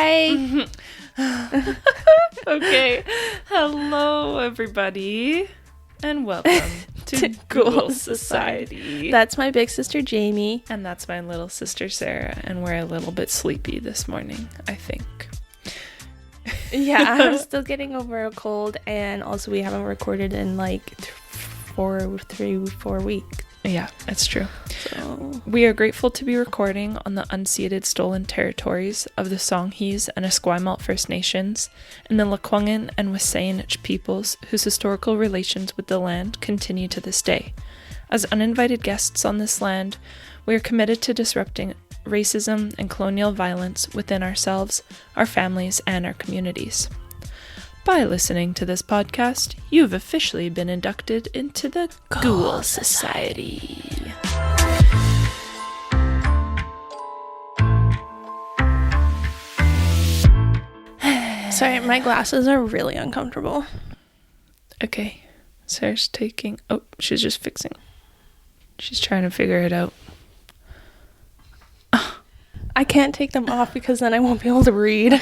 Hi. Okay. Hello, everybody, and welcome to Ghoul Society. That's my big sister, Jamie. And that's my little sister, Sara, and we're a little bit sleepy this morning, I think. Yeah, I'm still getting over a cold, and also we haven't recorded in like 4 weeks. Yeah, it's true. So. We are grateful to be recording on the unceded stolen territories of the Songhees and Esquimalt First Nations and the Lekwungen and Wasanich peoples whose historical relations with the land continue to this day. As uninvited guests on this land, we are committed to disrupting racism and colonial violence within ourselves, our families, and our communities. By listening to this podcast, you've officially been inducted into the Ghoul Society. Sorry, my glasses are really uncomfortable. Okay, Sarah's taking... Oh, she's just fixing. She's trying to figure it out. I can't take them off because then I won't be able to read.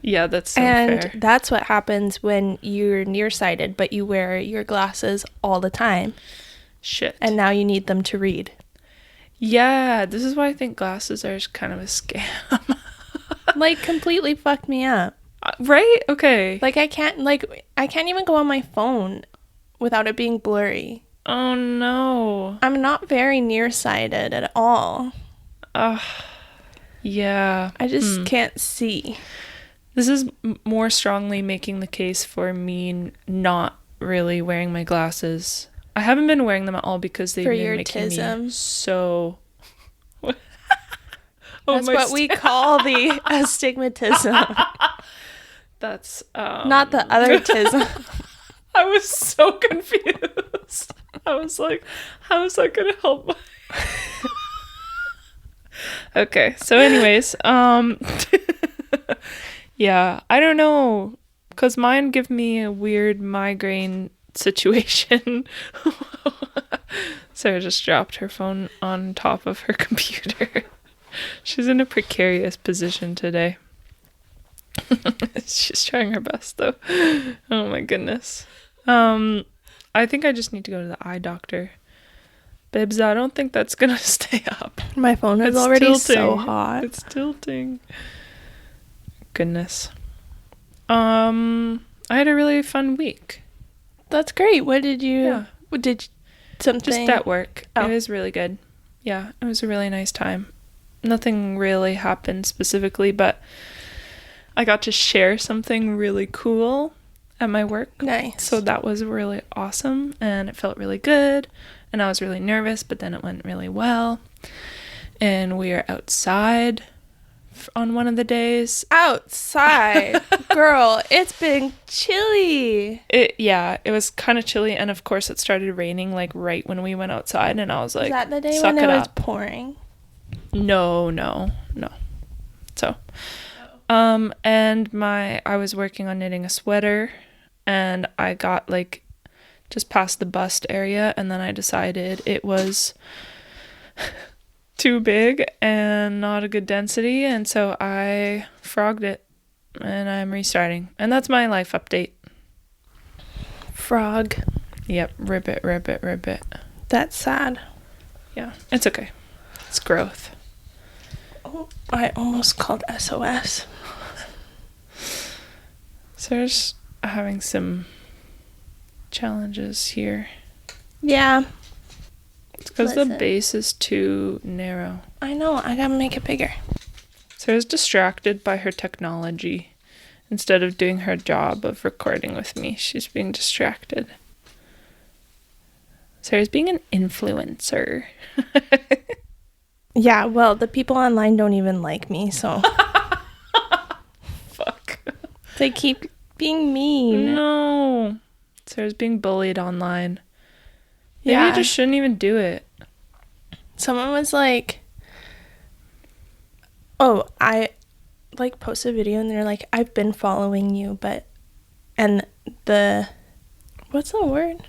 Yeah, that's so and fair. That's what happens when you're nearsighted, but you wear your glasses all the time. Shit. And now you need them to read. Yeah, this is why I think glasses are kind of a scam. Like, completely fucked me up. Right? Okay. Like, I can't even go on my phone without it being blurry. Oh, no. I'm not very nearsighted at all. Yeah. I just can't see. This is more strongly making the case for me not really wearing my glasses. I haven't been wearing them at all because they've been making me so... That's what we call the astigmatism. That's... Not the other tism. I was so confused. I was like, how is that going to help my... Okay, so anyways, yeah, I don't know, because mine give me a weird migraine situation. Sarah just dropped her phone on top of her computer. She's in a precarious position today. She's trying her best, though. Oh my goodness. I think I just need to go to the eye doctor. Bibs, I don't think that's gonna stay up. My phone is already tilting. So hot. It's tilting. Goodness. I had a really fun week. That's great. What did you... Yeah. Did something... Just at work. Oh. It was really good. Yeah, it was a really nice time. Nothing really happened specifically, but I got to share something really cool at my work. Nice. So that was really awesome, and it felt really good. And I was really nervous, but then it went really well. And we are outside on one of the days. Outside? Girl, it's been chilly. Yeah, it was kind of chilly. And of course, it started raining like right when we went outside. And I was like, is that the day when it was pouring? No. So, and I was working on knitting a sweater. And I got like just past the bust area, and then I decided it was too big and not a good density, and so I frogged it, and I'm restarting. And that's my life update. Frog. Yep, rip it. That's sad. Yeah, it's okay. It's growth. Oh, I almost called SOS. Sarah's having some challenges here. Yeah. It's because the base is too narrow. I know. I gotta make it bigger. Sarah's distracted by her technology. Instead of doing her job of recording with me, she's being distracted. Sarah's being an influencer. Yeah, well, the people online don't even like me, so... Fuck. They keep being mean. No. Sarah's being bullied online. Maybe you just shouldn't even do it. Someone was like, oh, I like post a video and they're like, I've been following you, but, and what's the word?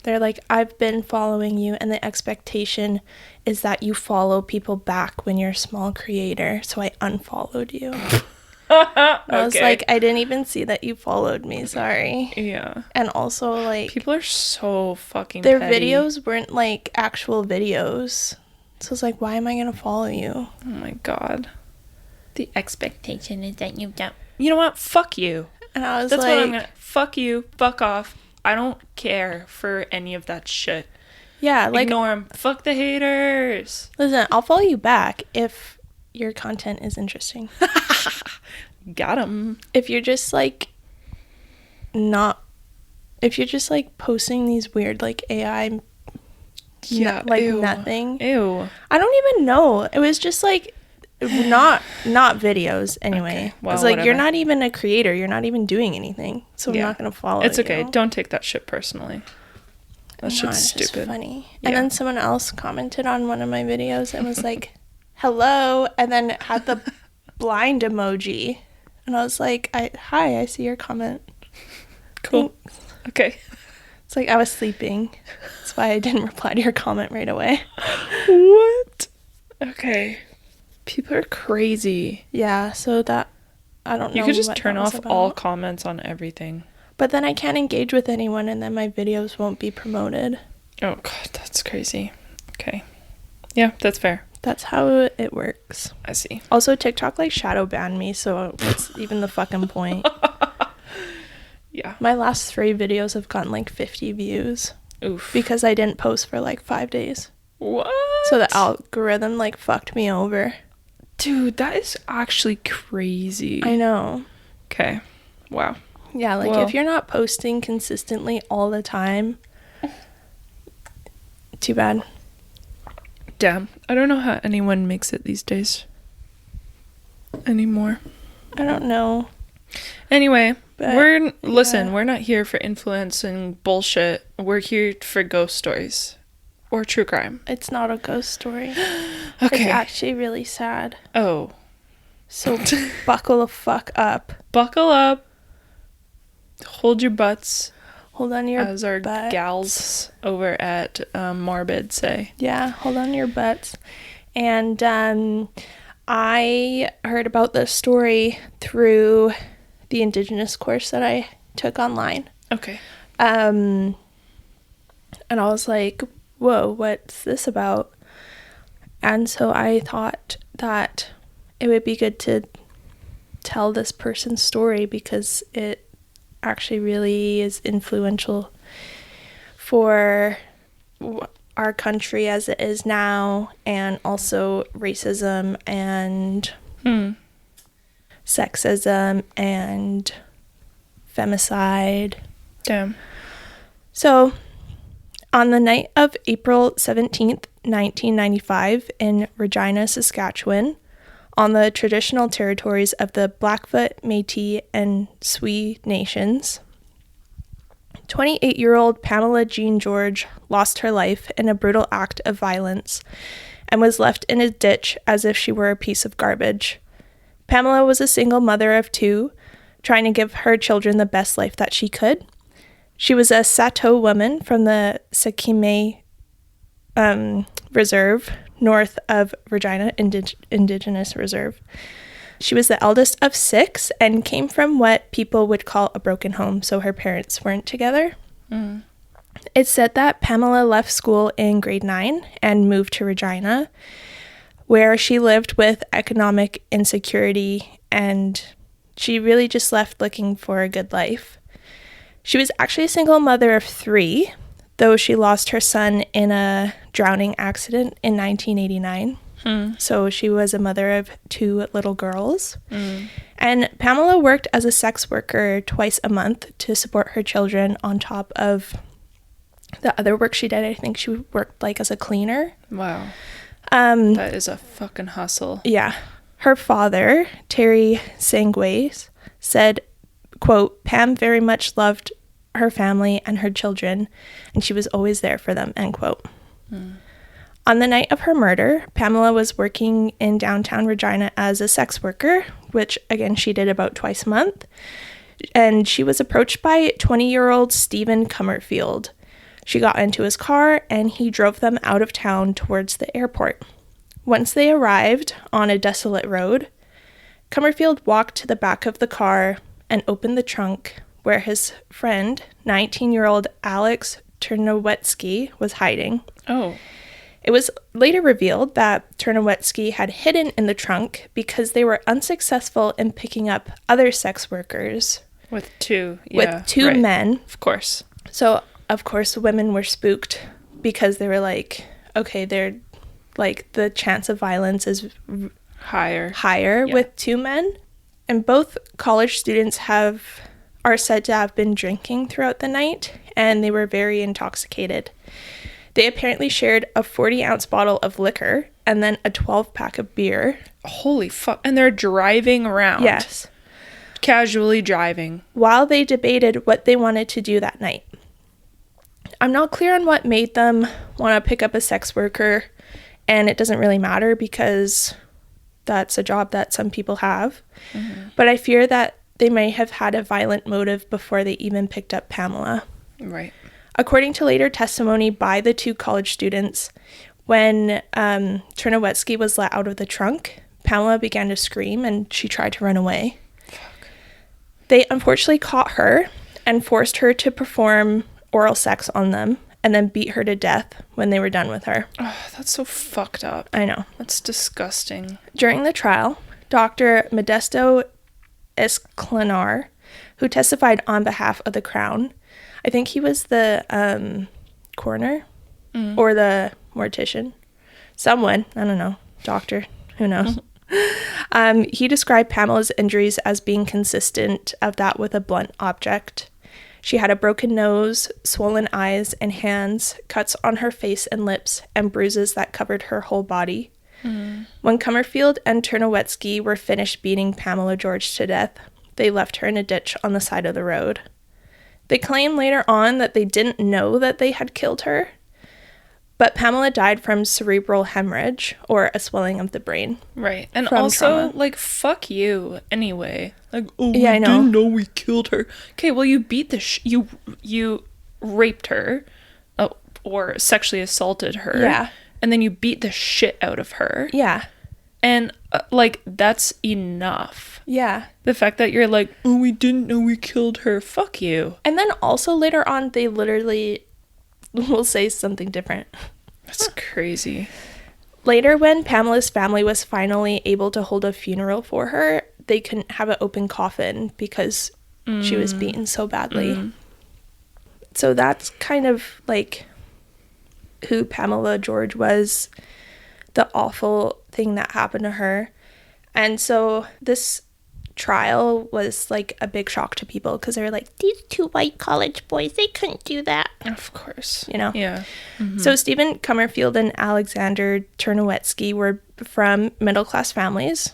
They're like, I've been following you, and the expectation is that you follow people back when you're a small creator, so I unfollowed you. I was like, I didn't even see that you followed me, sorry. Yeah. And also, like, people are so fucking their petty. videos weren't like actual videos, so it's like, why am I gonna follow you? Oh my god. The expectation is that you don't. You know what? Fuck you. And I was That's like, what I'm gonna. Fuck you. Fuck off. I don't care for any of that shit. yeah, like, ignore them. Fuck the haters. listen, I'll follow you back if your content is interesting. Got him. If you're just like posting these weird like AI Ew. nothing. Ew. I don't even know. It was just like not videos anyway. Okay, well, it's like, whatever. you're not even a creator, you're not even doing anything, so I'm not gonna follow It's you. okay. Don't take that shit personally. That shit's It's just stupid. funny. Yeah. And then someone else commented on one of my videos and was like, hello, and then had the blind emoji, and I was like, hi, I see your comment. Cool. Thanks. Okay. It's like, I was sleeping, that's why I didn't reply to your comment right away. What? Okay. People are crazy. Yeah, so that, I don't know. You could just what turn that was off all about. comments on everything. But then I can't engage with anyone, and then my videos won't be promoted. Oh god, that's crazy. Okay. Yeah, that's fair. That's how it works. I see. Also, TikTok like shadow banned me, so what's even the fucking point? Yeah. My last 3 videos have gotten like 50 views Oof. because I didn't post for like 5 days. What? So the algorithm like fucked me over. Dude, that is actually crazy. I know. Okay. Wow. Yeah, like Well. if you're not posting consistently all the time, too bad. Damn. I don't know how anyone makes it these days. Anymore. I don't know. Anyway, But, listen, yeah. we're not here for influencing bullshit. We're here for ghost stories. Or true crime. It's not a ghost story. Okay. It's actually really sad. Oh. So buckle the fuck up. Buckle up. Hold your butts. Hold on to your As our butts. gals over at Marbid say. Yeah, hold on to your butts. And I heard about this story through the Indigenous course that I took online. Okay. And I was like, whoa, what's this about? And so I thought that it would be good to tell this person's story because it actually really is influential for our country as it is now, and also racism and sexism and femicide. Damn. So, on the night of April 17th, 1995, in Regina, Saskatchewan, on the traditional territories of the Blackfoot, Métis, and Sioux nations, 28-year-old Pamela Jean George lost her life in a brutal act of violence and was left in a ditch as if she were a piece of garbage. Pamela was a single mother of 2, trying to give her children the best life that she could. She was a Sato woman from the Sakime Reserve, north of Regina, Indigenous Reserve. She was the eldest of 6 and came from what people would call a broken home, so her parents weren't together. It's said that Pamela left school in grade 9 and moved to Regina, where she lived with economic insecurity, and she really just left looking for a good life. She was actually a single mother of 3, though she lost her son in a drowning accident in 1989. So she was a mother of 2 little girls. And Pamela worked as a sex worker twice a month to support her children on top of the other work she did. I think she worked like as a cleaner. Wow. That is a fucking hustle. Yeah. Her father, Terry Sangways, said, quote, Pam very much loved her family and her children, and she was always there for them, end quote. On the night of her murder, Pamela was working in downtown Regina as a sex worker, which, again, she did about twice a month. And she was approached by 20-year-old Stephen Cummerfield, She got into his car, and he drove them out of town towards the airport. Once they arrived on a desolate road, Comerfield walked to the back of the car and opened the trunk where his friend, 19-year-old Alex Ternowetsky, was hiding. Oh. It was later revealed that Ternowetsky had hidden in the trunk because they were unsuccessful in picking up other sex workers. With two Right. Men. Of course. So, of course, women were spooked because they were like, okay, they're like, the chance of violence is higher with two men. And both college students are said to have been drinking throughout the night, and they were very intoxicated. They apparently shared a 40-ounce bottle of liquor and then a 12-pack of beer. Holy fuck. And they're driving around. Yes. Casually driving. While they debated what they wanted to do that night. I'm not clear on what made them want to pick up a sex worker, and it doesn't really matter because that's a job that some people have. Mm-hmm. But I fear that they may have had a violent motive before they even picked up Pamela. Right. According to later testimony by the two college students, when Ternowetsky was let out of the trunk, Pamela began to scream and she tried to run away. Fuck. They unfortunately caught her and forced her to perform oral sex on them and then beat her to death when they were done with her. Oh, that's so fucked up. I know. That's disgusting. During the trial, Dr. Modesto Esclanar, who testified on behalf of the Crown, I think he was the coroner or the mortician. Someone, I don't know, doctor, who knows. He described Pamela's injuries as being consistent of that with a blunt object. She had a broken nose, swollen eyes and hands, cuts on her face and lips, and bruises that covered her whole body. When Comerfield and Ternowetsky were finished beating Pamela George to death, they left her in a ditch on the side of the road. They claimed later on that they didn't know that they had killed her, but Pamela died from cerebral hemorrhage, or a swelling of the brain. Right. And also, trauma. Like, fuck you anyway. Like, oh, yeah, we didn't know we killed her. Okay, well, you beat the you raped her, or sexually assaulted her. Yeah. And then you beat the shit out of her. Yeah. And, like, that's enough. Yeah. The fact that you're like, oh, we didn't know we killed her. Fuck you. And then also later on, they literally will say something different. That's crazy. Later, when Pamela's family was finally able to hold a funeral for her, they couldn't have an open coffin because she was beaten so badly. So that's kind of like who Pamela George was, the awful thing that happened to her. And so this trial was like a big shock to people because they were like, these two white college boys, they couldn't do that. Of course. You know? Yeah. Mm-hmm. So Stephen Comerfield and Alexander Ternowetsky were from middle-class families.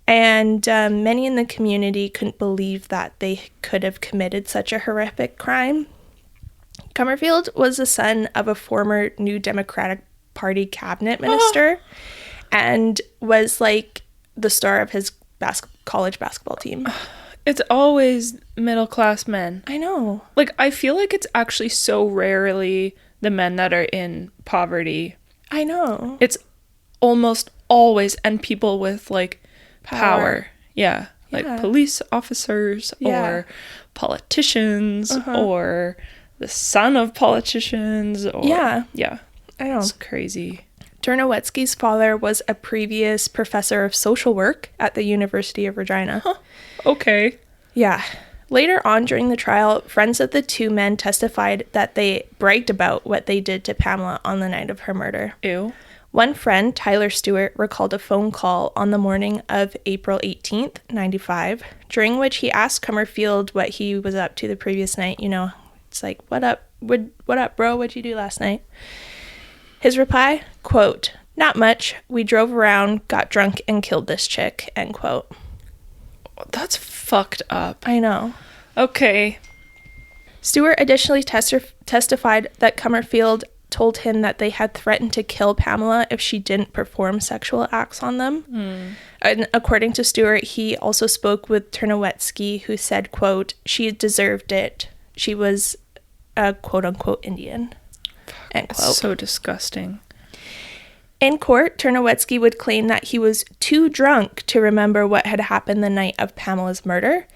And many in the community couldn't believe that they could have committed such a horrific crime. Comerfield was the son of a former New Democratic Party cabinet minister and was like the star of his college basketball team. It's always middle-class men. I know. Like, I feel like it's actually so rarely the men that are in poverty. I know. It's almost always, and people with, like, power. Yeah. Like police officers or politicians or the son of politicians. Or, yeah. I know. It's crazy. Ternowetsky's father was a previous professor of social work at the University of Regina. Huh. Okay. Yeah. Later on during the trial, friends of the two men testified that they bragged about what they did to Pamela on the night of her murder. Ew. One friend, Tyler Stewart, recalled a phone call on the morning of April 18th, 95, during which he asked Comerfield what he was up to the previous night. You know, it's like, what up, bro? What'd you do last night? His reply, quote, "Not much. We drove around, got drunk, and killed this chick," end quote. That's fucked up. I know. Okay. Stewart additionally testified that Comerfield told him that they had threatened to kill Pamela if she didn't perform sexual acts on them. And according to Stewart, he also spoke with Ternowetsky, who said, quote, "She deserved it. She was a quote-unquote Indian, end quote. So disgusting. In court, Czernowiecki would claim that he was too drunk to remember what had happened the night of Pamela's murder,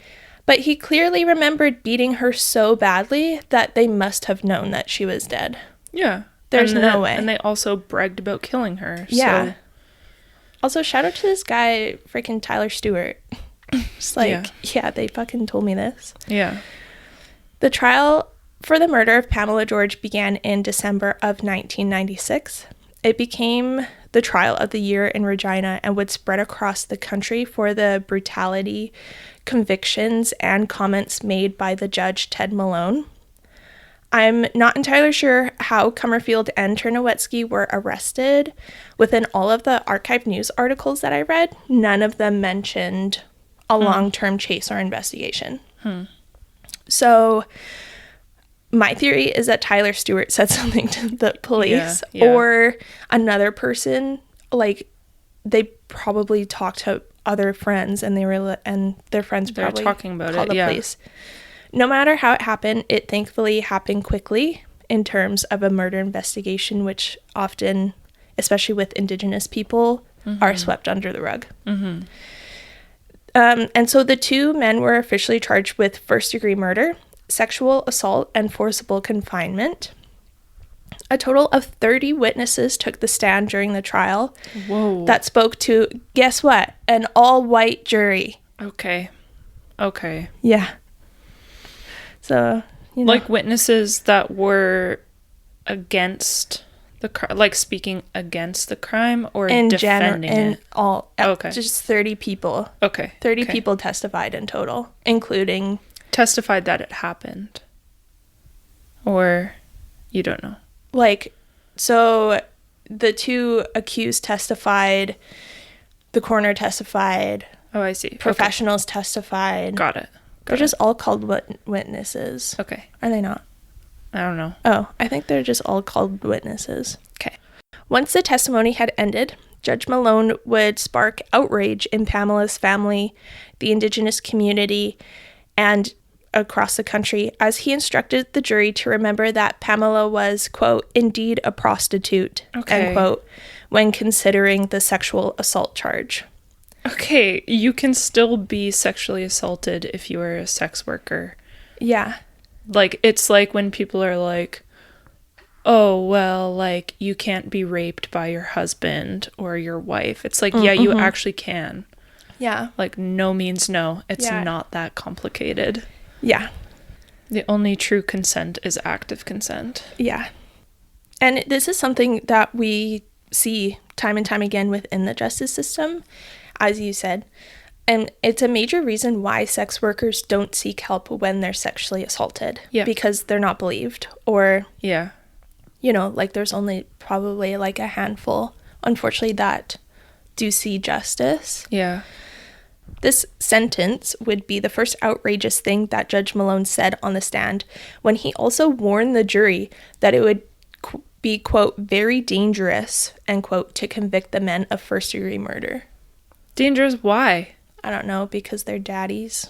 but he clearly remembered beating her so badly that they must have known that she was dead. Yeah. There's no way. And they also bragged about killing her. Yeah. So. Also, shout out to this guy, freaking Tyler Stewart. Just like, yeah, they fucking told me this. Yeah. The trial for the murder of Pamela George began in December of 1996. It became the trial of the year in Regina and would spread across the country for the brutality, convictions, and comments made by the judge Ted Malone. I'm not entirely sure how Comerfield and Czernowiecki were arrested. Within all of the archived news articles that I read, none of them mentioned a long-term chase or investigation. So my theory is that Tyler Stewart said something to the police or another person. Like, they probably talked to other friends and their friends probably talking about called it. the police. No matter how it happened, it thankfully happened quickly in terms of a murder investigation, which often, especially with Indigenous people, are swept under the rug. And so the two men were officially charged with first-degree murder, sexual assault, and forcible confinement. A total of 30 witnesses took the stand during the trial. Whoa. That spoke to, guess what? An all-white jury. Okay. Yeah. So, you know. Like witnesses that were against the crime, like speaking against the crime or defending it? Okay. Just 30 people. Okay. 30 people testified in total, including... Testified that it happened. Or you don't know. Like, so the two accused testified, the coroner testified. Oh, I see. Professionals testified. Got it. They're just all called witnesses. Okay. Are they not? I don't know. Oh, I think they're just all called witnesses. Okay. Once the testimony had ended, Judge Malone would spark outrage in Pamela's family, the Indigenous community, and across the country as he instructed the jury to remember that Pamela was, quote, indeed a prostitute, end quote, when considering the sexual assault charge. Okay, you can still be sexually assaulted if you are a sex worker. Yeah. Like, it's like when people are like, oh, well, like, you can't be raped by your husband or your wife. It's like, yeah, you actually can. Yeah. Like, no means no. It's not that complicated. Yeah. The only true consent is active consent. Yeah. And this is something that we see time and time again within the justice system, as you said. And it's a major reason why sex workers don't seek help when they're sexually assaulted. Yeah. Because they're not believed. Or, yeah, you know, like there's only probably like a handful, unfortunately, that do see justice. Yeah. This sentence would be the first outrageous thing that Judge Malone said on the stand, when he also warned the jury that it would be, quote, very dangerous, end quote, to convict the men of first-degree murder. Dangerous? Why? I don't know, because they're daddies.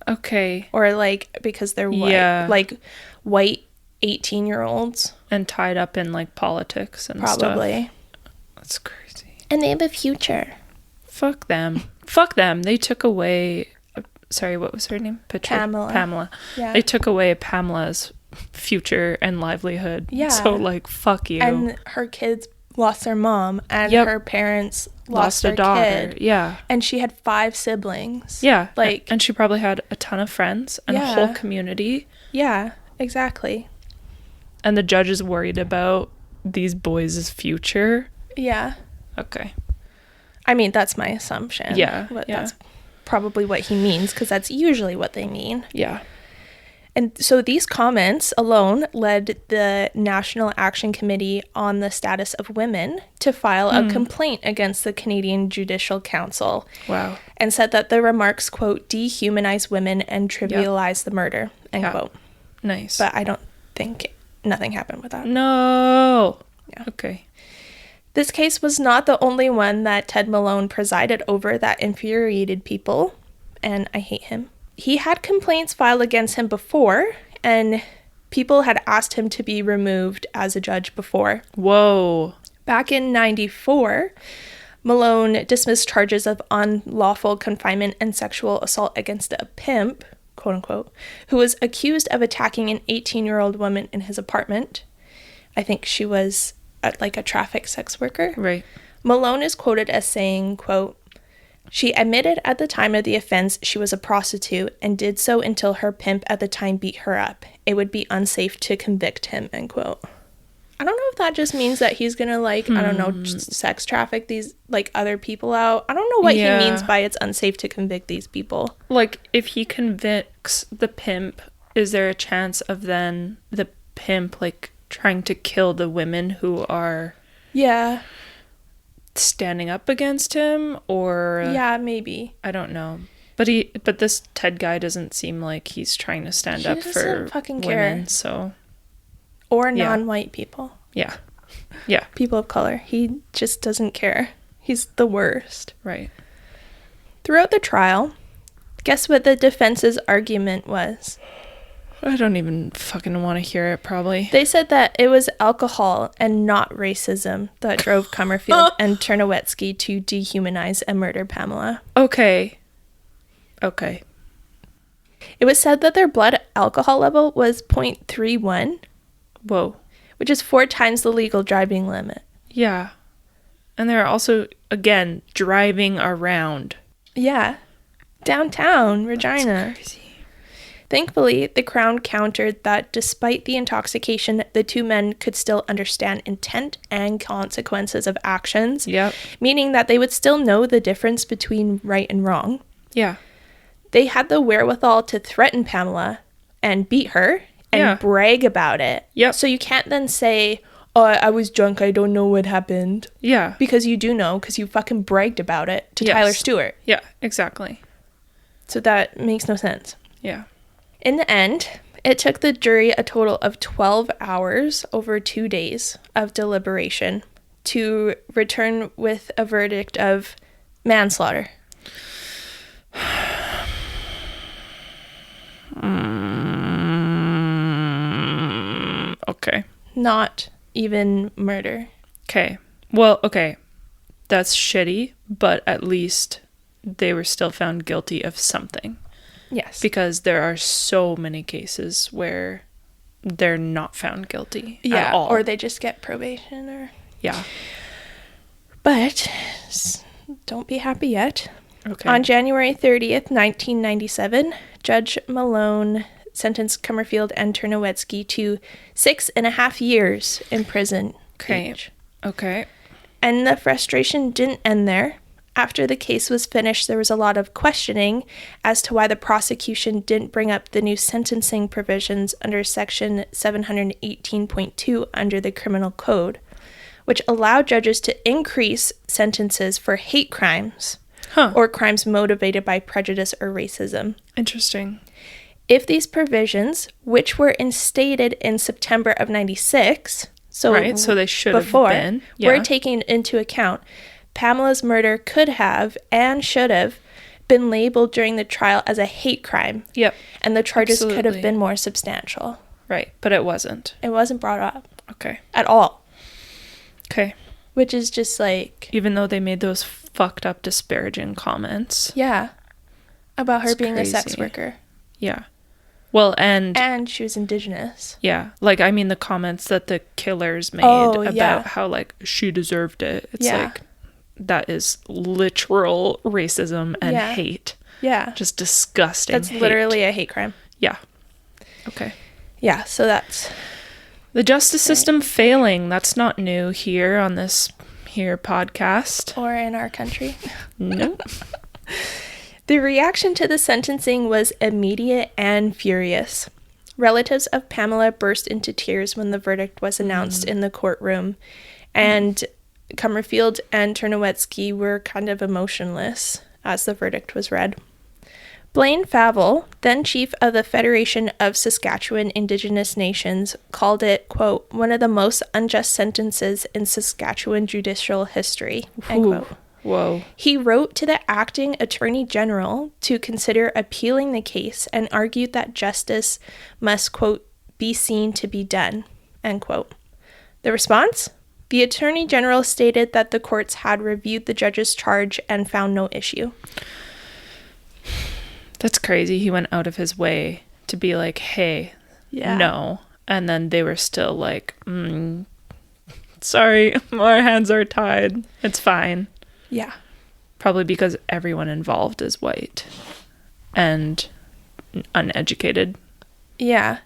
Okay. Or, like, because they're white. Yeah. Like, white 18-year-olds. And tied up in, like, politics and stuff. Probably. That's crazy. And they have a future. Fuck them. Fuck them. They took away... Sorry, what was her name? Pamela. Yeah. They took away Pamela's future and livelihood. Yeah. So, like, fuck you. And her kids lost their mom. And her parents lost their kid. Yeah. And she had 5 siblings. Yeah. Like, and she probably had a ton of friends and a whole community. Yeah, exactly. And the judge is worried about these boys' future. Yeah. Okay. I mean, that's my assumption. Yeah. But that's probably what he means, because that's usually what they mean. Yeah. And so these comments alone led the National Action Committee on the Status of Women to file a complaint against the Canadian Judicial Council. Wow. And said that the remarks, quote, dehumanize women and trivialize the murder, end quote. Nice. But I don't think nothing happened with that. No. Yeah. Okay. This case was not the only one that Ted Malone presided over that infuriated people, and I hate him. He had complaints filed against him before, and people had asked him to be removed as a judge before. Whoa. Back in 94, Malone dismissed charges of unlawful confinement and sexual assault against a pimp, quote unquote, who was accused of attacking an 18-year-old woman in his apartment. I think she was like a traffic sex worker. Right. Malone is quoted as saying, quote, "She admitted at the time of the offense she was a prostitute and did so until her pimp at the time beat her up. It would be unsafe to convict him," end quote. I don't know if that just means that he's gonna, like, I don't know, sex traffic these, like, other people out. I don't know what he means by it's unsafe to convict these people. Like, if he convicts the pimp, is there a chance of then the pimp, like, trying to kill the women who are standing up against him? Or yeah, maybe. I don't know. But this Ted guy doesn't seem like he's trying to stand up for fucking women, care. so... Or non-white people. Yeah. Yeah. People of color. He just doesn't care. He's the worst. Right. Throughout the trial, guess what the defense's argument was? I don't even fucking want to hear it, probably. They said that it was alcohol and not racism that drove Comerfield and Ternowetsky to dehumanize and murder Pamela. Okay. It was said that their blood alcohol level was 0.31. Whoa. Which is 4 times the legal driving limit. Yeah. And they're also, again, driving around. Yeah. Downtown Regina. That's crazy. Thankfully, the Crown countered that despite the intoxication, the two men could still understand intent and consequences of actions. Yep. Meaning that they would still know the difference between right and wrong. Yeah. They had the wherewithal to threaten Pamela and beat her and brag about it. Yep. So you can't then say, "Oh, I was drunk, I don't know what happened." Yeah. Because you do know, because you fucking bragged about it to Tyler Stewart. Yeah, exactly. So that makes no sense. Yeah. In the end, it took the jury a total of 12 hours over 2 days of deliberation to return with a verdict of manslaughter. Okay. Not even murder. Okay. Well, okay. That's shitty, but at least they were still found guilty of something. Yes. Because there are so many cases where they're not found guilty at all. Or they just get probation or... Yeah. But don't be happy yet. Okay. On January 30th, 1997, Judge Malone sentenced Comerfield and Ternowetsky to 6.5 years in prison. Okay. Each. Okay. And the frustration didn't end there. After the case was finished, there was a lot of questioning as to why the prosecution didn't bring up the new sentencing provisions under Section 718.2 under the Criminal Code, which allowed judges to increase sentences for hate crimes or crimes motivated by prejudice or racism. Interesting. If these provisions, which were instated in September of 96, so they should have been, were taken into account, Pamela's murder could have and should have been labeled during the trial as a hate crime. Yep. And the charges could have been more substantial. Right, but it wasn't. It wasn't brought up. Okay. At all. Okay. Which is just like... Even though they made those fucked up disparaging comments. Yeah. About her being crazy. a sex worker. Yeah. Well, and she was Indigenous. Yeah. Like, I mean, the comments that the killers made about how, like, she deserved it. It's like, that is literal racism and hate. Yeah. Just disgusting. That's literally a hate crime. Yeah. Okay. Yeah, so that's... The justice system failing. That's not new here on this podcast. Or in our country. Nope. The reaction to the sentencing was immediate and furious. Relatives of Pamela burst into tears when the verdict was announced in the courtroom, and Comerfield and Ternowetsky were kind of emotionless as the verdict was read. Blaine Favell, then chief of the Federation of Saskatchewan Indigenous Nations, called it, quote, one of the most unjust sentences in Saskatchewan judicial history, end quote. Whoa. He wrote to the acting attorney general to consider appealing the case and argued that justice must, quote, be seen to be done, end quote. The response? The Attorney General stated that the courts had reviewed the judge's charge and found no issue. That's crazy. He went out of his way to be like, hey, no. And then they were still like, sorry, our hands are tied. It's fine. Yeah. Probably because everyone involved is white and uneducated. Yeah.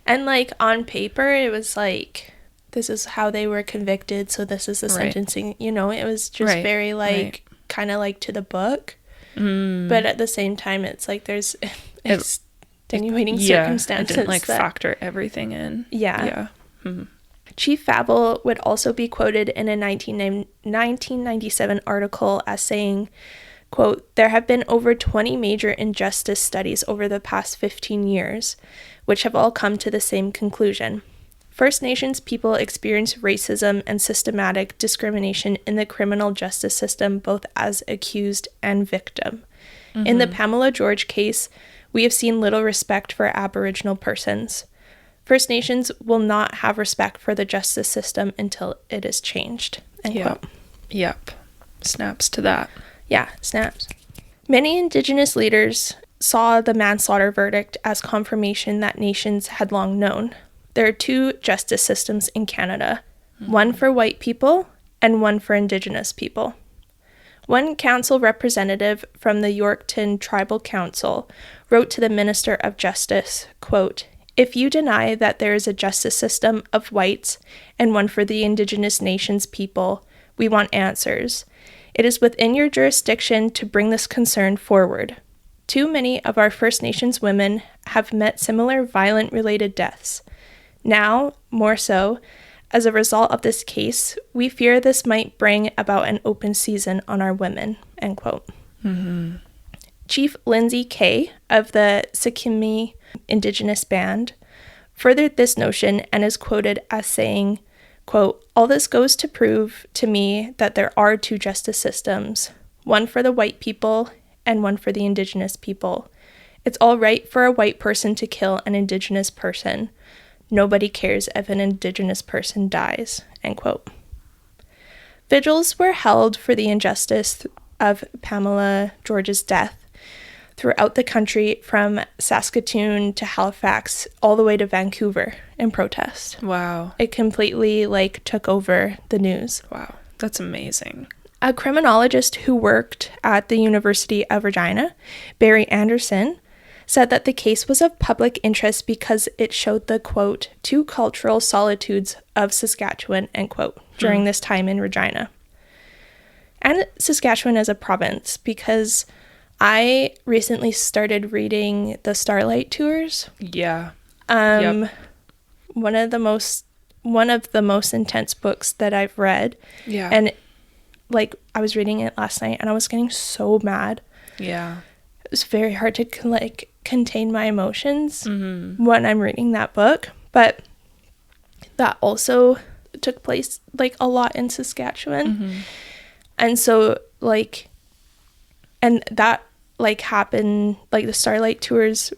And like on paper, it was like, this is how they were convicted, so this is the sentencing. You know, it was just very like kind of like to the book. But at the same time, it's like there's extenuating circumstances. It didn't like factor everything in. Yeah. Chief Favell would also be quoted in a 1997 article as saying, quote, "There have been over 20 major injustice studies over the past 15 years, which have all come to the same conclusion. First Nations people experience racism and systematic discrimination in the criminal justice system, both as accused and victim. In the Pamela George case, we have seen little respect for Aboriginal persons. First Nations will not have respect for the justice system until it is changed." End quote. Yep. Snaps to that. Yeah, snaps. Many Indigenous leaders saw the manslaughter verdict as confirmation that nations had long known. There are two justice systems in Canada, one for white people and one for Indigenous people. One council representative from the Yorkton Tribal Council wrote to the Minister of Justice, quote, "If you deny that there is a justice system of whites and one for the Indigenous nations people, we want answers. It is within your jurisdiction to bring this concern forward. Too many of our First Nations women have met similar violent-related deaths. Now, more so, as a result of this case, we fear this might bring about an open season on our women," end quote. Chief Lindsay Kay of the Sikimi Indigenous Band furthered this notion and is quoted as saying, quote, "All this goes to prove to me that there are two justice systems, one for the white people and one for the Indigenous people. It's all right for a white person to kill an Indigenous person. Nobody cares if an Indigenous person dies," end quote. Vigils were held for the injustice of Pamela George's death throughout the country, from Saskatoon to Halifax, all the way to Vancouver, in protest. Wow. It completely, like, took over the news. Wow. That's amazing. A criminologist who worked at the University of Regina, Barry Anderson, said that the case was of public interest because it showed the, quote, "two cultural solitudes of Saskatchewan," end quote, during this time in Regina. And Saskatchewan as a province, because I recently started reading the Starlight Tours. Yeah. One of the most intense books that I've read. Yeah. And like I was reading it last night and I was getting so mad. Yeah. It was very hard to contain my emotions when I'm reading that book, but that also took place like a lot in Saskatchewan. And so and that happened, like the Starlight Tours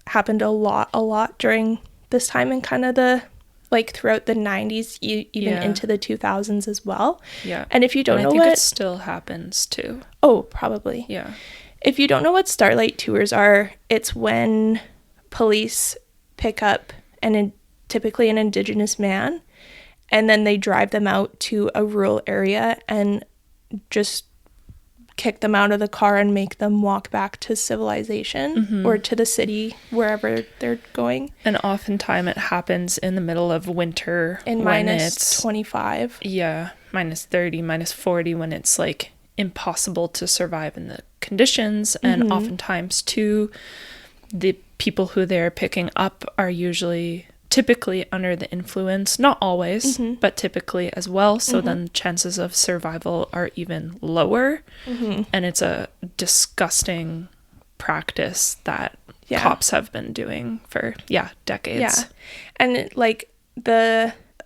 happened a lot during this time, and kind of the throughout the 90s, even into the 2000s as well. Yeah. And if you don't know I think what, it still happens too. Oh, probably. Yeah. If you don't know what Starlight Tours are, it's when police pick up typically an Indigenous man, and then they drive them out to a rural area and just kick them out of the car and make them walk back to civilization or to the city, wherever they're going. And oftentimes it happens in the middle of winter. In minus 25. Yeah, minus 30, minus 40, when it's like impossible to survive in the conditions. And oftentimes too, the people who they're picking up are typically under the influence, not always, but typically as well. So then chances of survival are even lower. And it's a disgusting practice that cops have been doing for, decades. Yeah. And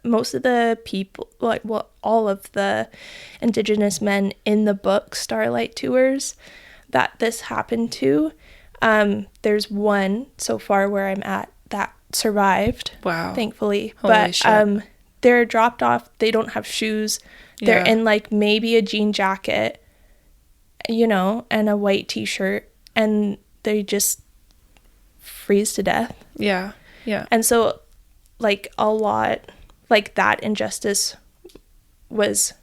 most of the people, all of the Indigenous men in the book Starlight Tours that this happened to, there's one so far where I'm at that survived. Wow. Thankfully. Holy but shit. they're dropped off. They don't have shoes. They're Yeah. in like maybe a jean jacket, you know, and a white t-shirt, and they just freeze to death. Yeah. Yeah. And so like a lot, like that injustice was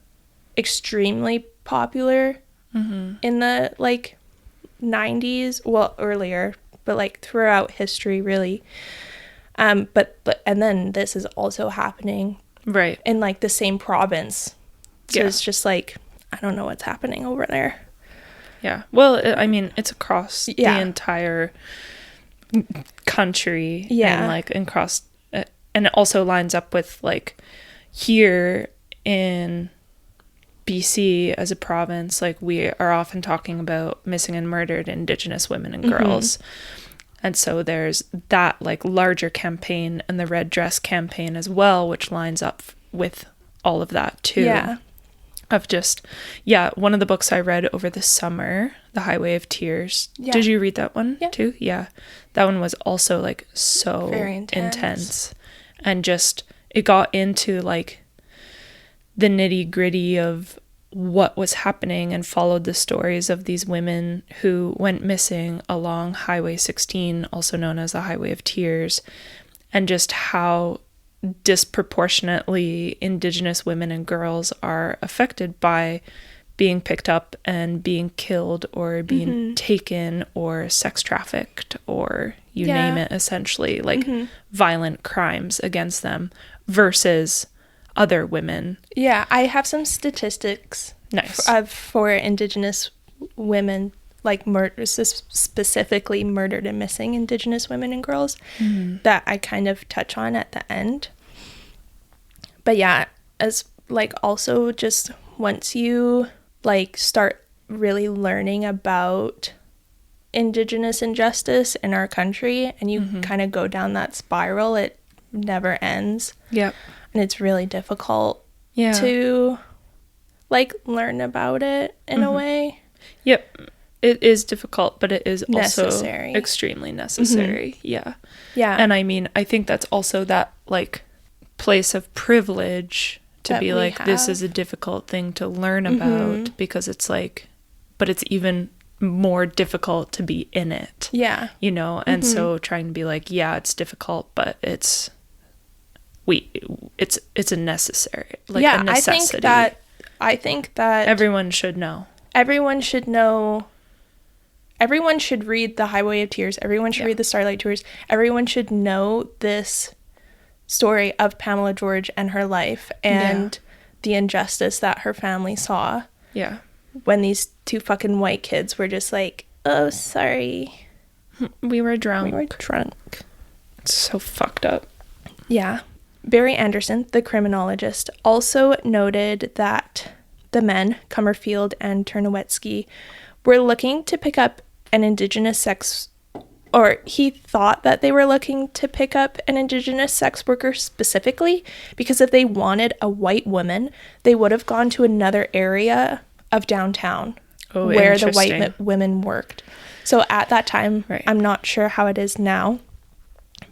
extremely popular in the like 90s, well, earlier, but like throughout history, really. But and then this is also happening Right. in like the same province. So Yeah. it's just like, I don't know what's happening over there. Yeah. Well, I mean, it's across Yeah. the entire country. Yeah. And like across, and it also lines up with like here in BC as a province, like we are often talking about missing and murdered Indigenous women and girls. And so there's that like larger campaign and the red dress campaign as well, which lines up with all of that too. Yeah. Of just, yeah, one of the books I read over the summer, The Highway of Tears. Yeah. Did you read that one Yeah. too? Yeah. That one was also like so Very intense. intense. And just, it got into like the nitty gritty of what was happening and followed the stories of these women who went missing along Highway 16, also known as the Highway of Tears, and just how disproportionately Indigenous women and girls are affected by being picked up and being killed or being taken or sex trafficked or you name it, essentially, like violent crimes against them versus other women. Yeah, I have some statistics Nice. for Indigenous women, like specifically murdered and missing Indigenous women and girls that I kind of touch on at the end. But yeah, as like also just once you like start really learning about Indigenous injustice in our country and you kind of go down that spiral, it never ends. Yep. And it's really difficult Yeah. to like learn about it in a way. Yep. It is difficult, but it is also Necessary. extremely necessary. Yeah. Yeah. And I mean, I think that's also that like place of privilege to That be we like, this have. is a difficult thing to learn about because it's like, but it's even more difficult to be in it. Yeah. You know? And so trying to be like, yeah, it's difficult, but it's a necessary, like a necessity. I think that everyone should know. Everyone should know. Everyone should read The Highway of Tears. Everyone should read The Starlight Tours. Everyone should know this story of Pamela George and her life and the injustice that her family saw. Yeah. When these two fucking white kids were just like, oh, sorry. We were drunk. We were drunk. It's so fucked up. Yeah. Barry Anderson, the criminologist, also noted that the men, Comerfield and Turnowetsky, were looking to pick up an Indigenous sex, or he thought that they were looking to pick up an Indigenous sex worker specifically, because if they wanted a white woman, they would have gone to another area of downtown where the white women worked. So at that time, I'm not sure how it is now,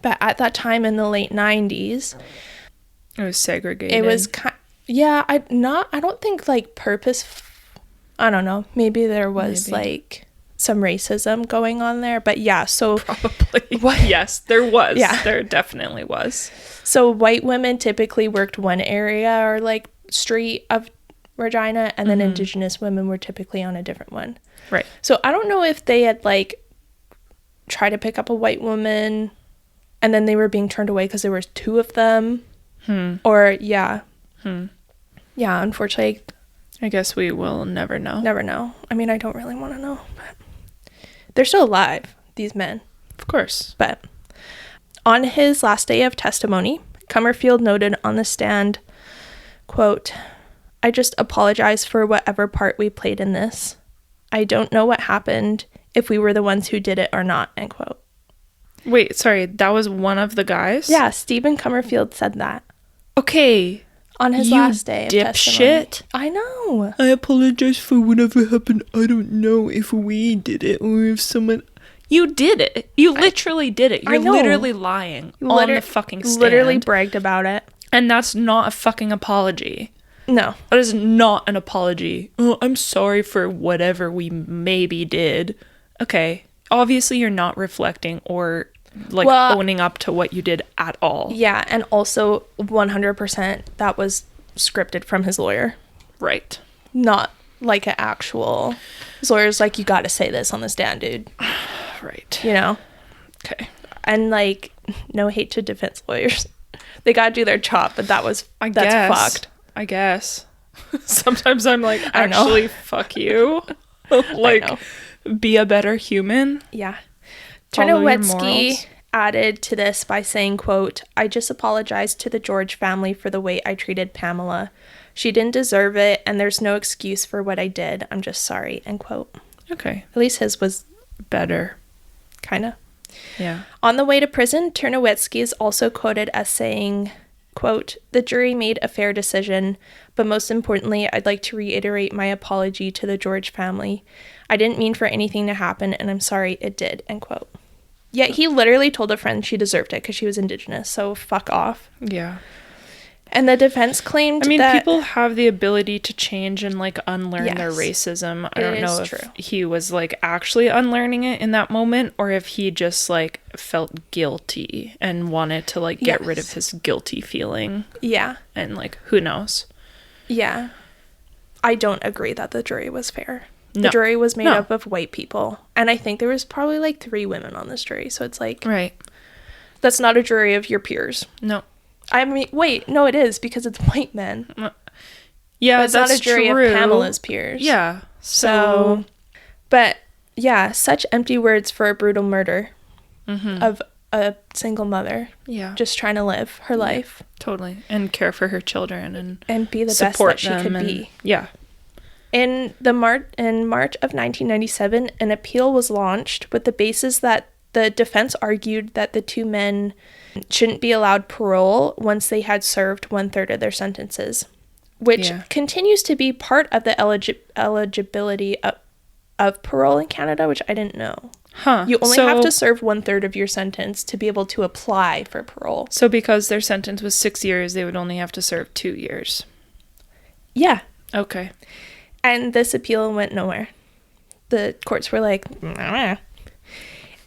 but at that time in the late 90s, it was segregated. It was I don't think like I don't know. Maybe there was like some racism going on there, but yeah, so probably. Yes, there was. Yeah. There definitely was. So white women typically worked one area or like street of Regina, and then Indigenous women were typically on a different one. Right. So I don't know if they had like tried to pick up a white woman and then they were being turned away because there was two of them. Or yeah, unfortunately, I guess we will never know. Never know. I mean, I don't really want to know, but they're still alive, these men. Of course. But on his last day of testimony, Comerfield noted on the stand, quote, "I just apologize for whatever part we played in this. I don't know what happened, if we were the ones who did it or not," end quote. Wait, sorry, that was one of the guys? Yeah, Stephen Comerfield said that. Okay. On his last day of testimony. Dipshit. I know. I apologize for whatever happened. I don't know if we did it or if someone... You did it. You literally did it. I You're know. literally lying on the fucking stand. Literally bragged about it. And that's not a fucking apology. No. That is not an apology. Oh, I'm sorry for whatever we maybe did. Okay. Obviously, you're not reflecting or owning up to what you did at all. Yeah, and also 100% that was scripted from his lawyer. Right. Not like an actual... His lawyer's like, you gotta say this on the stand, dude. Right. You know? Okay. And like, no hate to defense lawyers. They gotta do their job, but that's fucked. I guess. Sometimes I'm like, actually, fuck you. Like, be a better human. Yeah. Follow your Czernowetsky morals. added to this by saying, quote, I just apologized to the George family for the way I treated Pamela. She didn't deserve it, and there's no excuse for what I did. I'm just sorry, end quote. Okay. At least his was Better. kind of. Yeah. On the way to prison, Czernowetsky is also quoted as saying, quote, the jury made a fair decision, but most importantly, I'd like to reiterate my apology to the George family. I didn't mean for anything to happen, and I'm sorry it did, end quote. Yet he literally told a friend she deserved it because she was Indigenous, so fuck off. Yeah. And the defense claimed that people have the ability to change and like unlearn their racism. I don't know if he was like actually unlearning it in that moment or if he just like felt guilty and wanted to like get rid of his guilty feeling. Yeah. And like, who knows? Yeah. I don't agree that the jury was fair. The jury was made up of white people. And I think there was probably like 3 women on this jury. So it's like, right. That's not a jury of your peers. No. I mean, wait, no, it is because it's white men. Yeah, but it's that's not a jury true. of Pamela's peers. Yeah. So, but yeah, such empty words for a brutal murder of a single mother. Yeah. Just trying to live her life. Totally. And care for her children and be the best that she could be. Yeah. In March of 1997, an appeal was launched with the basis that the defense argued that the 2 men shouldn't be allowed parole once they had served 1/3 of their sentences, which continues to be part of the eligibility of parole in Canada, which I didn't know. Huh. You only have to serve 1/3 of your sentence to be able to apply for parole. So because their sentence was 6 years, they would only have to serve 2 years. Yeah. Okay. And this appeal went nowhere. The courts were like, nah.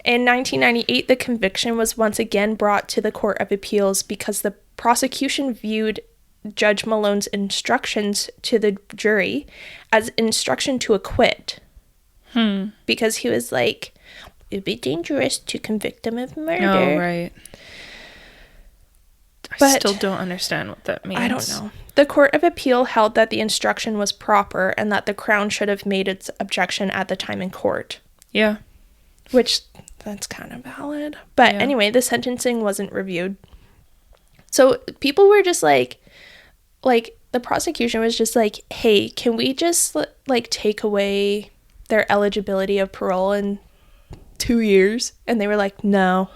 In 1998, the conviction was once again brought to the Court of Appeals because the prosecution viewed Judge Malone's instructions to the jury as instruction to acquit. Because he was like, it would be dangerous to convict him of murder. Oh, right. I still don't understand what that means. I don't know. The Court of Appeal held that the instruction was proper and that the Crown should have made its objection at the time in court. Yeah. Which, that's kind of valid. But anyway, the sentencing wasn't reviewed. So people were just like, the prosecution was just like, hey, can we just, like, take away their eligibility of parole in 2 years? And they were like, no.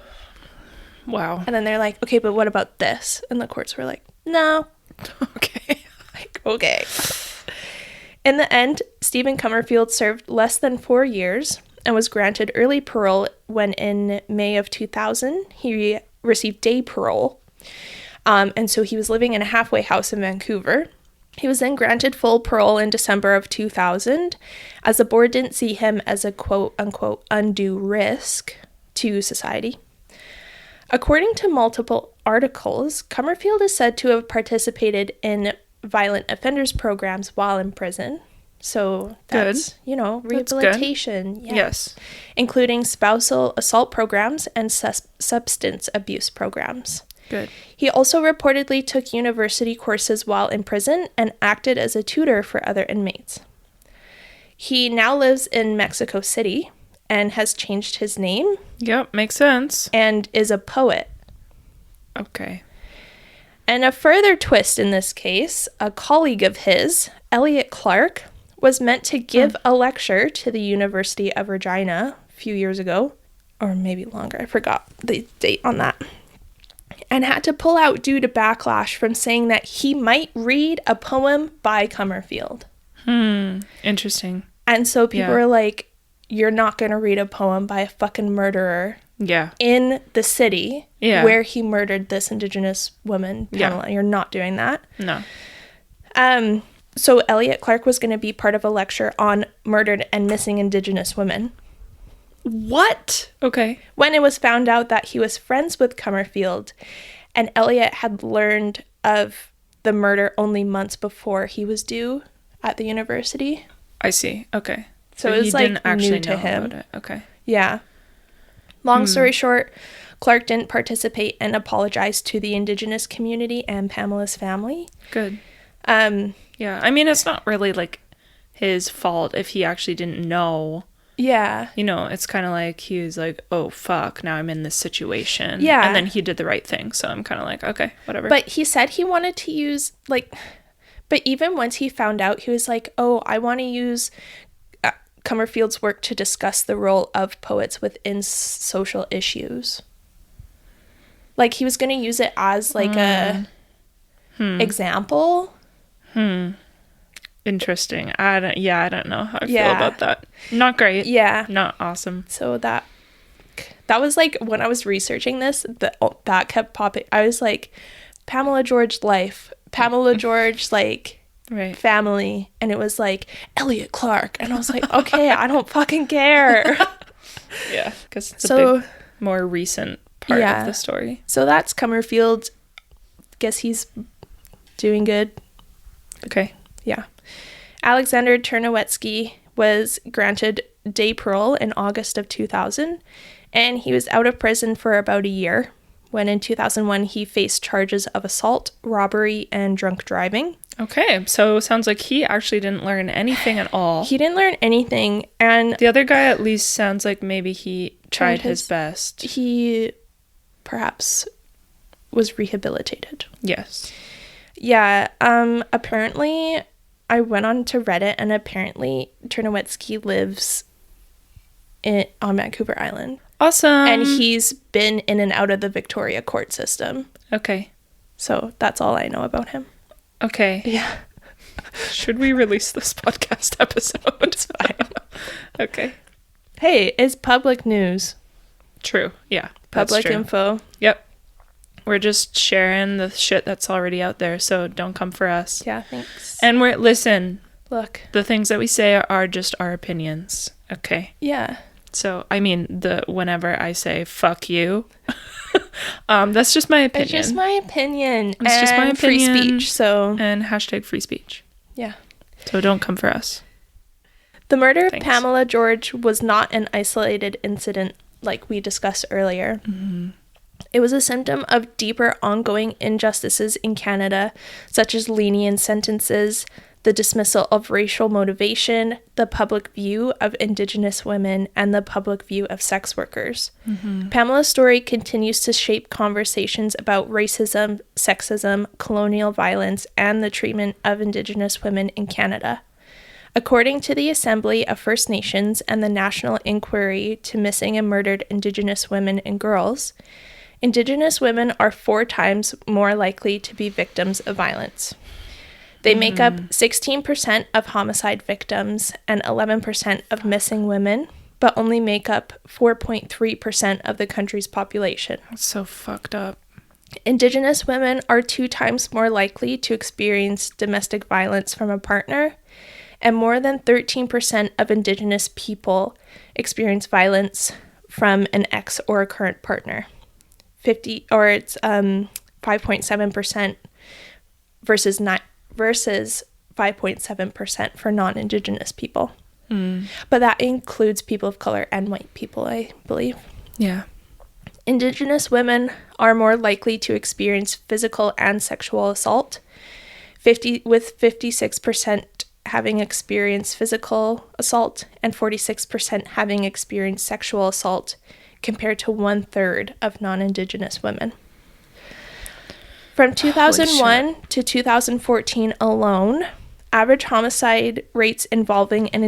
Wow. And then they're like, okay, but what about this? And the courts were like, no. Okay. Like, okay. In the end, Stephen Comerfield served less than 4 years and was granted early parole when in May of 2000, he received day parole. And so he was living in a halfway house in Vancouver. He was then granted full parole in December of 2000, as the board didn't see him as a quote-unquote undue risk to society. According to multiple articles, Comerfield is said to have participated in violent offenders programs while in prison. So that's, rehabilitation. That's good. Yes. Including spousal assault programs and substance abuse programs. Good. He also reportedly took university courses while in prison and acted as a tutor for other inmates. He now lives in Mexico City and has changed his name. Yep, makes sense. And is a poet. Okay. And a further twist in this case, a colleague of his, Elliot Clark, was meant to give a lecture to the University of Regina a few years ago, or maybe longer, I forgot the date on that, and had to pull out due to backlash from saying that he might read a poem by Comerfield. Interesting. And so people were like, you're not going to read a poem by a fucking murderer in the city where he murdered this Indigenous woman, Pamela. You're not doing that. No. So Elliot Clark was going to be part of a lecture on murdered and missing Indigenous women. What? Okay. When it was found out that he was friends with Comerfield, and Elliot had learned of the murder only months before he was due at the university. I see. Okay. So it was like new to him. Okay. Yeah. Long story short, Clark didn't participate and apologized to the Indigenous community and Pamela's family. Good. Yeah. I mean, it's not really like his fault if he actually didn't know. Yeah. You know, it's kind of like he was like, oh, fuck, now I'm in this situation. Yeah. And then he did the right thing. So I'm kind of like, okay, whatever. But he said he wanted to use, like, but even once he found out, he was like, oh, I want to use Comerfield's work to discuss the role of poets within social issues. Like, he was going to use it as, like, a example. Interesting. I don't know how I feel about that. Not great. Yeah. Not awesome. So that was, like, when I was researching this, that kept popping. I was like, Pamela George life. Pamela George, like... Right. family, and it was like Elliot Clark, and I was like, okay, I don't fucking care. Yeah, because it's a big, more recent part of the story. So that's Comerfield. Guess he's doing good. Okay. Yeah. Alexander Ternowetsky was granted day parole in August of 2000, and he was out of prison for about a year, when in 2001 he faced charges of assault, robbery, and drunk driving. Okay, so sounds like he actually didn't learn anything at all. He didn't learn anything, and... The other guy at least sounds like maybe he tried his best. He perhaps was rehabilitated. Yes. Yeah, apparently, I went on to Reddit, and apparently Ternowetsky lives on Vancouver Island. Awesome. And he's been in and out of the Victoria court system. Okay. So that's all I know about him. Okay. Yeah. Should we release this podcast episode? It's fine. Okay. Hey, it's public news. True. Yeah. Public info. Yep. We're just sharing the shit that's already out there, so don't come for us. Yeah, thanks. And listen. Look. The things that we say are just our opinions. Okay. Yeah. So, I mean, whenever I say fuck you, that's just my opinion. It's just my opinion. It's just my opinion. Free speech, so. And hashtag free speech. Yeah. So don't come for us. The murder of Pamela George was not an isolated incident like we discussed earlier. Mm-hmm. It was a symptom of deeper ongoing injustices in Canada, such as lenient sentences, the dismissal of racial motivation, the public view of Indigenous women, and the public view of sex workers. Mm-hmm. Pamela's story continues to shape conversations about racism, sexism, colonial violence, and the treatment of Indigenous women in Canada. According to the Assembly of First Nations and the National Inquiry to Missing and Murdered Indigenous Women and Girls, Indigenous women are 4 times more likely to be victims of violence. They make up 16% of homicide victims and 11% of missing women, but only make up 4.3% of the country's population. That's so fucked up. Indigenous women are 2 times more likely to experience domestic violence from a partner, and more than 13% of Indigenous people experience violence from an ex or a current partner. 5.7% versus 5.7% for non-Indigenous people. But that includes people of color and white people, I believe. Yeah. Indigenous women are more likely to experience physical and sexual assault, with 56% having experienced physical assault and 46% having experienced sexual assault, compared to 1/3 of non-Indigenous women. From 2001 to 2014 alone, average homicide rates involving an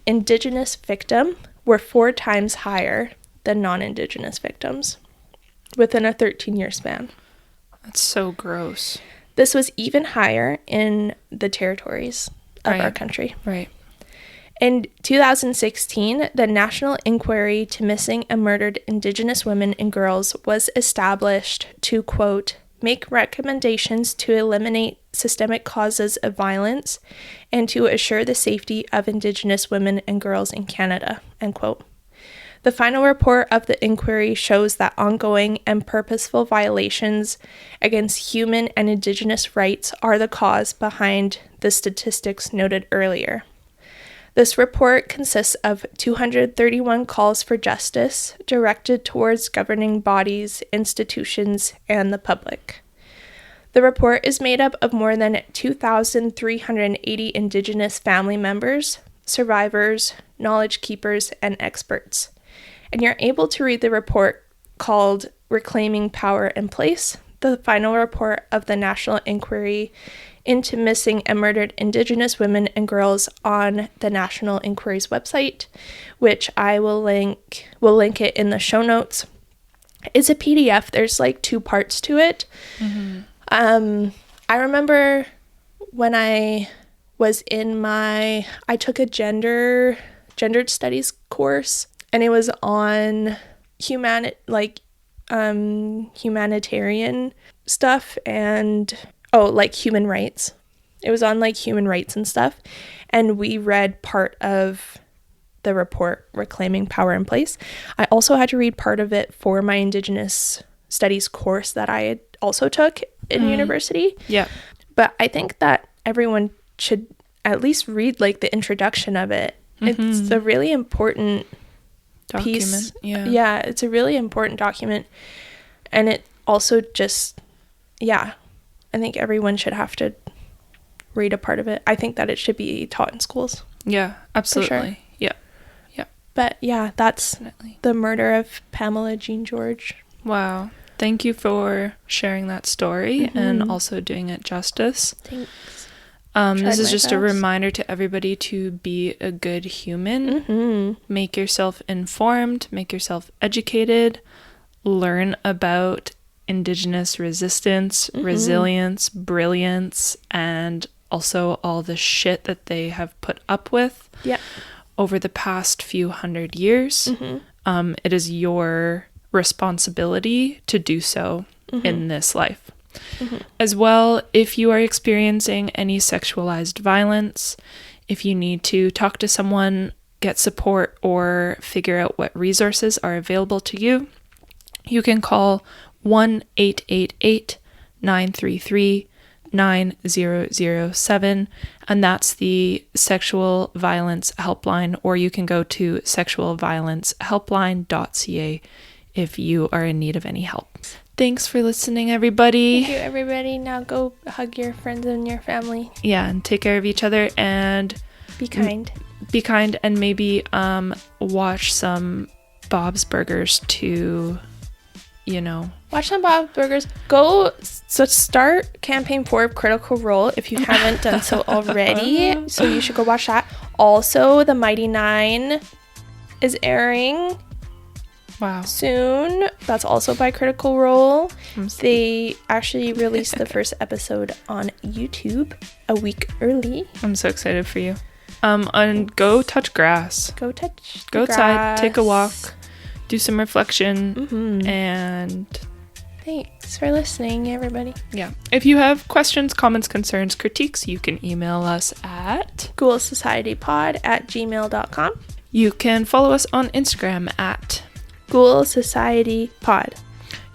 Indigenous victim were 4 times higher than non-Indigenous victims within a 13-year span. That's so gross. This was even higher in the territories of our country. Right. In 2016, the National Inquiry to Missing and Murdered Indigenous Women and Girls was established to, quote, make recommendations to eliminate systemic causes of violence and to assure the safety of Indigenous women and girls in Canada, end quote. The final report of the inquiry shows that ongoing and purposeful violations against human and Indigenous rights are the cause behind the statistics noted earlier. This report consists of 231 calls for justice directed towards governing bodies, institutions, and the public. The report is made up of more than 2,380 Indigenous family members, survivors, knowledge keepers, and experts. And you're able to read the report called Reclaiming Power and Place, the final report of the National Inquiry into Missing and Murdered Indigenous Women and Girls on the National Inquiry's website, which I will link. We'll link it in the show notes. It's a PDF. There's like 2 parts to it. Mm-hmm. I remember when I was I took a gendered studies course, and it was on humanitarian stuff and like human rights. It was on like human rights and stuff, and we read part of the report Reclaiming Power and Place. I also had to read part of it for my Indigenous studies course that I had also took in university. Yeah. But I think that everyone should at least read like the introduction of it. Mm-hmm. It's a really important piece. Yeah, it's a really important document. And it also just, I think everyone should have to read a part of it. I think that it should be taught in schools. Yeah, absolutely. Sure. Yeah. But yeah, that's definitely the murder of Pamela Jean George. Wow. Thank you for sharing that story and also doing it justice. Thanks. This is just a reminder to everybody to be a good human. Mm-hmm. Make yourself informed, make yourself educated, learn about Indigenous resistance, resilience, brilliance, and also all the shit that they have put up with over the past few hundred years. Mm-hmm. It is your responsibility to do so in this life. As well, if you are experiencing any sexualized violence, if you need to talk to someone, get support, or figure out what resources are available to you, you can call 1-888-933-9007, and that's the sexual violence helpline, or you can go to sexualviolencehelpline.ca if you are in need of any help. Thanks for listening, everybody. Thank you, everybody. Now go hug your friends and your family. Yeah, and take care of each other and be kind. Be kind, and maybe watch some Bob's Burgers to, watch some Bob's Burgers. So start campaign for Critical Role if you haven't done so already. So you should go watch that. Also, The Mighty Nine is airing. Wow. Soon. That's also by Critical Role. They actually released the first episode on YouTube a week early. I'm so excited for you. And go touch grass. Go outside, grass. take a walk, do some reflection, and thanks for listening, everybody. Yeah. If you have questions, comments, concerns, critiques, you can email us at ghoulsocietypod@gmail.com. You can follow us on Instagram at Ghoul Society Pod.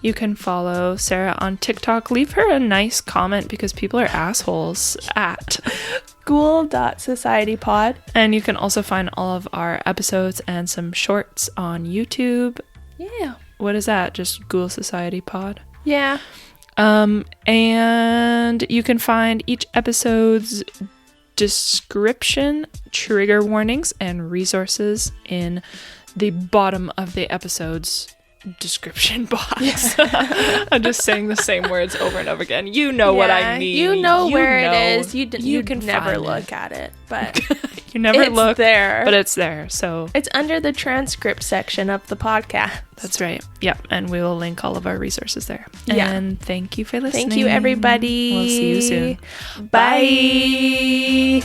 You can follow Sara on TikTok. Leave her a nice comment because people are assholes at ghoul.societypod. And you can also find all of our episodes and some shorts on YouTube. Yeah. What is that? Just Ghoul Society Pod? Yeah. And you can find each episode's description, trigger warnings, and resources in the bottom of the episode's description box. I'm just saying the same words over and over again. You know what I mean. You know where it is. You can never look at it, but you never look there. But it's there. So it's under the transcript section of the podcast. That's right. Yep. And we will link all of our resources there. Yeah. And thank you for listening. Thank you, everybody. We'll see you soon. Bye.